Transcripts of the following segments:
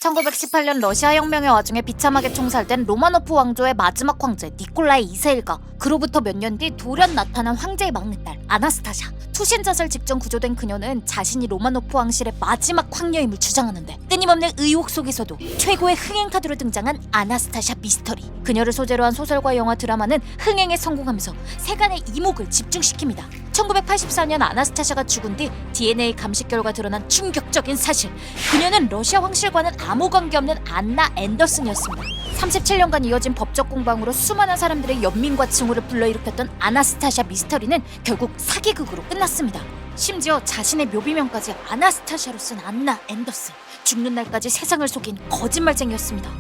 1918년 러시아 혁명의 와중에 비참하게 총살된 로마노프 왕조의 마지막 황제 니콜라이 2세일과 그로부터 몇 년 뒤 돌연 나타난 황제의 막내딸 아나스타샤. 투신자살 직전 구조된 그녀는 자신이 로마노프 왕실의 마지막 황녀임을 주장하는데 끊임없는 의혹 속에서도 최고의 흥행 카드로 등장한 아나스타샤 미스터리. 그녀를 소재로 한 소설과 영화 드라마는 흥행에 성공하면서 세간의 이목을 집중시킵니다. 1984년 아나스타샤가 죽은 뒤 DNA 감식 결과 드러난 충격적인 사실. 그녀는 러시아 황실과는 아무 관계없는 안나 앤더슨이었습니다. 37년간 이어진 법적 공방으로 수많은 사람들의 연민과 증오를 불러일으켰던 아나스타샤 미스터리는 결국 사기극으로 끝났습니다. 심지어 자신의 묘비명까지 아나스타샤로 쓴 안나 앤더슨. 죽는 날까지 세상을 속인 거짓말쟁이였습니다.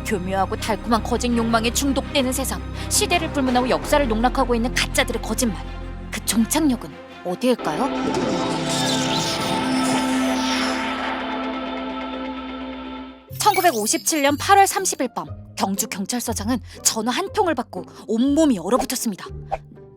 교묘하고 달콤한 거짓 욕망에 중독되는 세상. 시대를 불문하고 역사를 농락하고 있는 가짜들의 거짓말. 그 종착역은 어디일까요? 1957년 8월 30일 밤 경주 경찰서장은 전화 한 통을 받고 온몸이 얼어붙었습니다.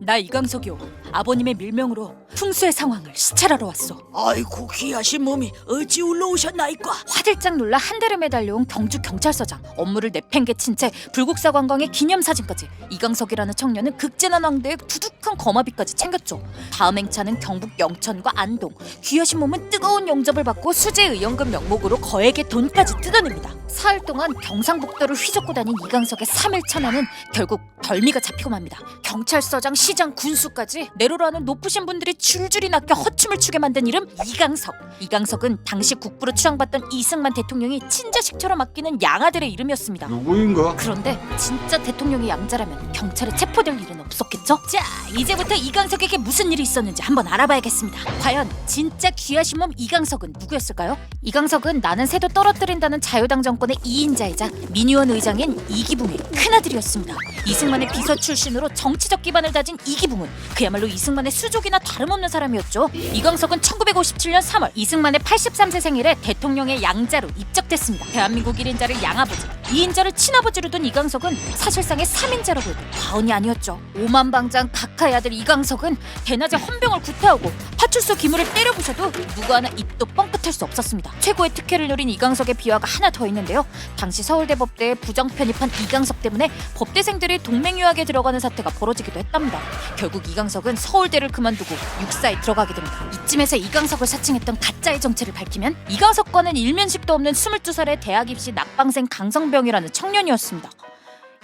나 이강석이요. 아버님의 밀명으로 풍수의 상황을 시찰하러 왔어. 아이고 귀하신 몸이 어찌 올라오셨나이까. 화들짝 놀라 한 대를 매달려온 경주 경찰서장. 업무를 내팽개친 채 불국사 관광의 기념사진까지. 이강석이라는 청년은 극진한 왕대의 두둑한 거마비까지 챙겼죠. 다음 행차는 경북 영천과 안동. 귀하신 몸은 뜨거운 영접을 받고 수재의연금 명목으로 거액의 돈까지 뜯어냅니다. 사흘 동안 경상북도를 휘젓고 다닌 이강석의 3일 천하는 결국 덜미가 잡히고 맙니다. 경찰서장, 시장, 군수까지 내로라는 높으신 분들이 줄줄이 낚여 허춤을 추게 만든 이름 이강석. 이강석은 당시 국부로 추앙받던 이승만 대통령이 친자식처럼 아끼는 양아들의 이름이었습니다. 누구인가? 그런데 진짜 대통령이 양자라면 경찰에 체포될 일은 없었겠죠? 자, 이제부터 이강석에게 무슨 일이 있었는지 한번 알아봐야겠습니다. 과연 진짜 귀하신 몸 이강석은 누구였을까요? 이강석은 나는 새도 떨어뜨린다는 자유당 정권의 2인자이자 민의원 의장인 이기붕의 큰아들이었습니다. 이승만의 비서 출신으로 정치적 기반을 다진 이기붕은 그야말로 이승만의 수족이나 다름없는 사람이었죠. 이강석은 1957년 3월 이승만의 83세 생일에 대통령의 양자로 입적됐습니다. 대한민국 1인자를 양아버지, 2인자를 친아버지로 둔 이강석은 사실상의 3인자라고 해도 과언이 아니었죠. 오만방장 각하의 아들 이강석은 대낮에 헌병을 구타하고 파출소 기물을 때려부셔도 누구 하나 입도 뻥끗할 수 없었습니다. 최고의 특혜를 누린 이강석의 비화가 하나 더 있는데요. 당시 서울대 법대에 부정 편입한 이강석 때문에 법대생들이 동맹유학에 들어가는 사태가 벌어지기도 했답니다. 결국 이강석은 서울대를 그만두고 육사에 들어가게 됩니다. 이쯤에서 이강석을 사칭했던 가짜의 정체를 밝히면 이강석과는 일면식도 없는 22살의 대학 입시 낙방생 강성병이라는 청년이었습니다.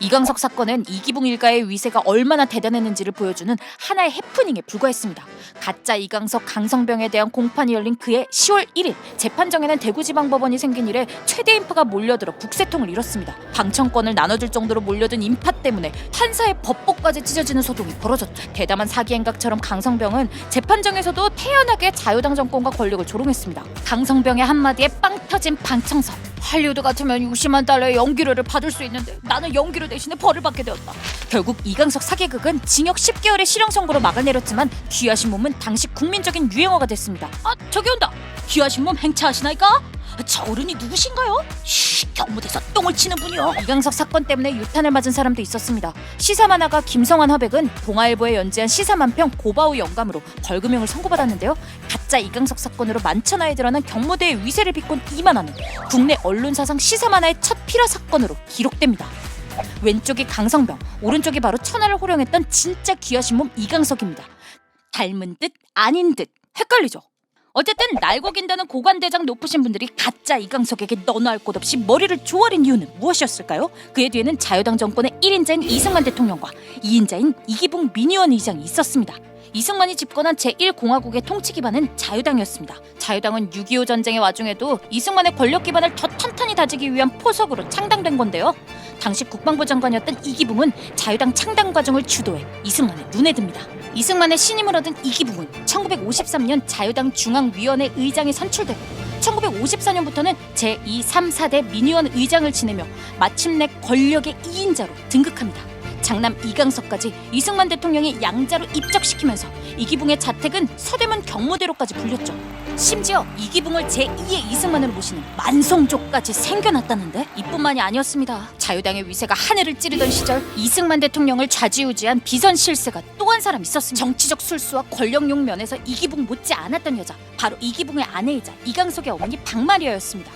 이강석 사건은 이기붕 일가의 위세가 얼마나 대단했는지를 보여주는 하나의 해프닝에 불과했습니다. 가짜 이강석 강성병에 대한 공판이 열린 그해 10월 1일 재판정에는 대구지방법원이 생긴 이래 최대 인파가 몰려들어 북새통을 이뤘습니다. 방청권을 나눠줄 정도로 몰려든 인파 때문에 판사의 법보까지 찢어지는 소동이 벌어졌죠. 대담한 사기행각처럼 강성병은 재판정에서도 태연하게 자유당 정권과 권력을 조롱했습니다. 강성병의 한마디에 빵 터진 방청석. 할리우드 같으면 60만 달러의 연기료를 받을 수 있는데 나는 연기료 대신에 벌을 받게 되었다. 결국 이강석 사기극은 징역 10개월의 실형 선고로 막아내렸지만 귀하신 몸은 당시 국민적인 유행어가 됐습니다. 아, 저기 온다. 귀하신 몸 행차하시나이까? 저 어른이 누구신가요? 경무대에서 똥을 치는 분이요. 이강석 사건 때문에 유탄을 맞은 사람도 있었습니다. 시사만화가 김성환 화백은 동아일보에 연재한 시사만평 고바우 영감으로 벌금형을 선고받았는데요. 가짜 이강석 사건으로 만천하에 드러난 경무대의 위세를 비꼰 이 만화는 국내 언론사상 시사만화의 첫 필화 사건으로 기록됩니다. 왼쪽이 강성병, 오른쪽이 바로 천하를 호령했던 진짜 귀하신 몸 이강석입니다. 닮은 듯 아닌 듯 헷갈리죠? 어쨌든 날고 긴다는 고관대장 높으신 분들이 가짜 이강석에게 너나 할 것 없이 머리를 조아린 이유는 무엇이었을까요? 그의 뒤에는 자유당 정권의 1인자인 이승만 대통령과 2인자인 이기붕 민의원 의장이 있었습니다. 이승만이 집권한 제1공화국의 통치 기반은 자유당이었습니다. 자유당은 6.25 전쟁의 와중에도 이승만의 권력 기반을 더 탄탄히 다지기 위한 포석으로 창당된 건데요. 당시 국방부 장관이었던 이기붕은 자유당 창당 과정을 주도해 이승만의 눈에 듭니다. 이승만의 신임을 얻은 이기붕은 1953년 자유당 중앙위원회 의장이 선출되고 1954년부터는 제2, 3, 4대 민의원 의장을 지내며 마침내 권력의 2인자로 등극합니다. 장남 이강석까지 이승만 대통령이 양자로 입적시키면서 이기붕의 자택은 서대문 경무대로까지 불렸죠. 심지어 이기붕을 제2의 이승만으로 모시는 만송조까지 생겨났다는데 이뿐만이 아니었습니다. 자유당의 위세가 하늘을 찌르던 시절 이승만 대통령을 좌지우지한 비선 실세가 또 한 사람 있었습니다. 정치적 술수와 권력용 면에서 이기붕 못지 않았던 여자, 바로 이기붕의 아내이자 이강석의 어머니 박마리아였습니다.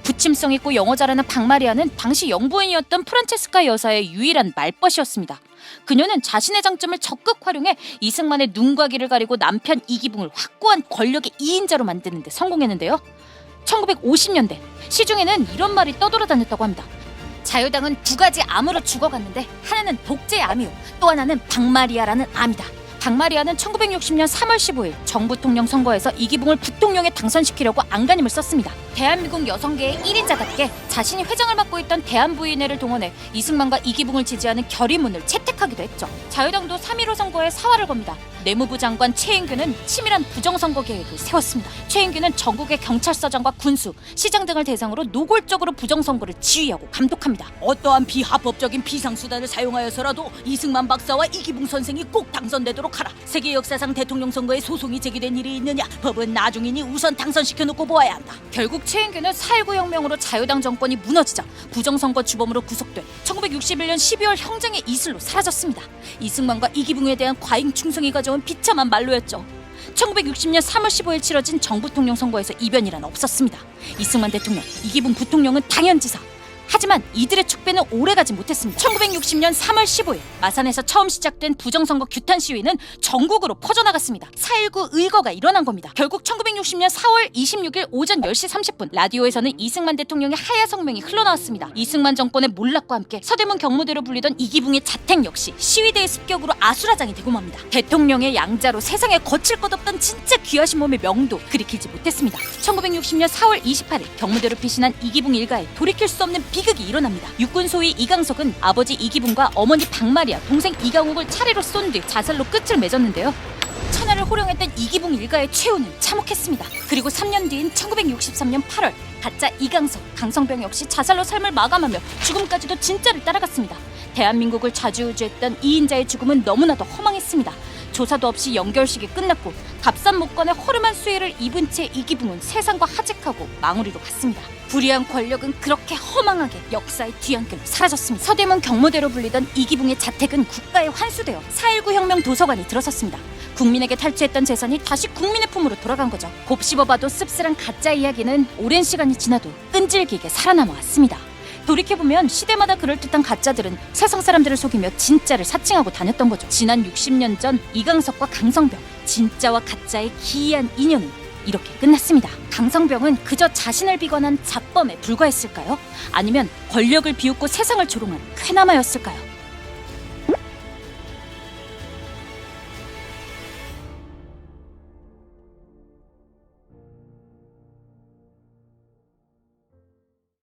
부침성 있고 영어 잘하는 박마리아는 당시 영부인이었던 프란체스카 여사의 유일한 말벗이었습니다. 그녀는 자신의 장점을 적극 활용해 이승만의 눈과 귀를 가리고 남편 이기붕을 확고한 권력의 2인자로 만드는 데 성공했는데요. 1950년대 시중에는 이런 말이 떠돌아다녔다고 합니다. 자유당은 두 가지 암으로 죽어갔는데 하나는 독재의 암이요, 또 하나는 박마리아라는 암이다. 박마리아는 1960년 3월 15일 정부 통령 선거에서 이기붕을 부통령에 당선시키려고 안간힘을 썼습니다. 대한민국 여성계의 1인자답게 자신이 회장을 맡고 있던 대한부인회를 동원해 이승만과 이기붕을 지지하는 결의문을 채택하기도 했죠. 자유당도 3.15 선거에 사활을 겁니다. 내무부 장관 최인규는 치밀한 부정선거 계획을 세웠습니다. 최인규는 전국의 경찰서장과 군수, 시장 등을 대상으로 노골적으로 부정선거를 지휘하고 감독합니다. 어떠한 비합법적인 비상수단을 사용하여서라도 이승만 박사와 이기붕 선생이 꼭 당선되도록 하라. 세계 역사상 대통령 선거에 소송이 제기된 일이 있느냐? 법은 나중이니 우선 당선시켜놓고 보아야 한다. 결국 최인규는 4.19 혁명으로 자유당 정권이 무너지자 부정선거 주범으로 구속돼 1961년 12월 형장의 이슬로 사라졌습니다. 이승만과 이기붕에 대한 과잉 충성이 가져온 비참한 말로였죠. 1960년 3월 15일 치러진 정부 통령 선거에서 이변이란 없었습니다. 이승만 대통령, 이기붕 부통령은 당연지사. 하지만 이들의 축배는 오래가지 못했습니다. 1960년 3월 15일 마산에서 처음 시작된 부정선거 규탄 시위는 전국으로 퍼져나갔습니다. 4.19 의거가 일어난 겁니다. 결국 1960년 4월 26일 오전 10시 30분 라디오에서는 이승만 대통령의 하야 성명이 흘러나왔습니다. 이승만 정권의 몰락과 함께 서대문 경무대로 불리던 이기붕의 자택 역시 시위대의 습격으로 아수라장이 되고 맙니다. 대통령의 양자로 세상에 거칠 것 없던 진짜 귀하신 몸의 명도 그리키지 못했습니다. 1960년 4월 28일 경무대로 피신한 이기붕 일가에 돌이킬 수 없는 비극이 일어납니다. 육군 소위 이강석은 아버지 이기붕과 어머니 박마리아, 동생 이강욱을 차례로 쏜 뒤 자살로 끝을 맺었는데요. 천하를 호령했던 이기붕 일가의 최후는 참혹했습니다. 그리고 3년 뒤인 1963년 8월 가짜 이강석, 강성병 역시 자살로 삶을 마감하며 죽음까지도 진짜를 따라갔습니다. 대한민국을 좌지우지했던 2인자의 죽음은 너무나도 허망했습니다. 조사도 없이 연결식이 끝났고 값싼 목관의 허름한 수혜를 입은 채 이기붕은 세상과 하직하고 망우리로 갔습니다. 불의한 권력은 그렇게 허망하게 역사의 뒤안길로 사라졌습니다. 서대문 경무대로 불리던 이기붕의 자택은 국가에 환수되어 4.19 혁명 도서관이 들어섰습니다. 국민에게 탈취했던 재산이 다시 국민의 품으로 돌아간 거죠. 곱씹어봐도 씁쓸한 가짜 이야기는 오랜 시간이 지나도 끈질기게 살아남아 왔습니다. 돌이켜보면 시대마다 그럴듯한 가짜들은 세상 사람들을 속이며 진짜를 사칭하고 다녔던 거죠. 지난 60년 전 이강석과 강성병, 진짜와 가짜의 기이한 인연은 이렇게 끝났습니다. 강성병은 그저 자신을 비관한 잡범에 불과했을까요? 아니면 권력을 비웃고 세상을 조롱한 쾌남아였을까요?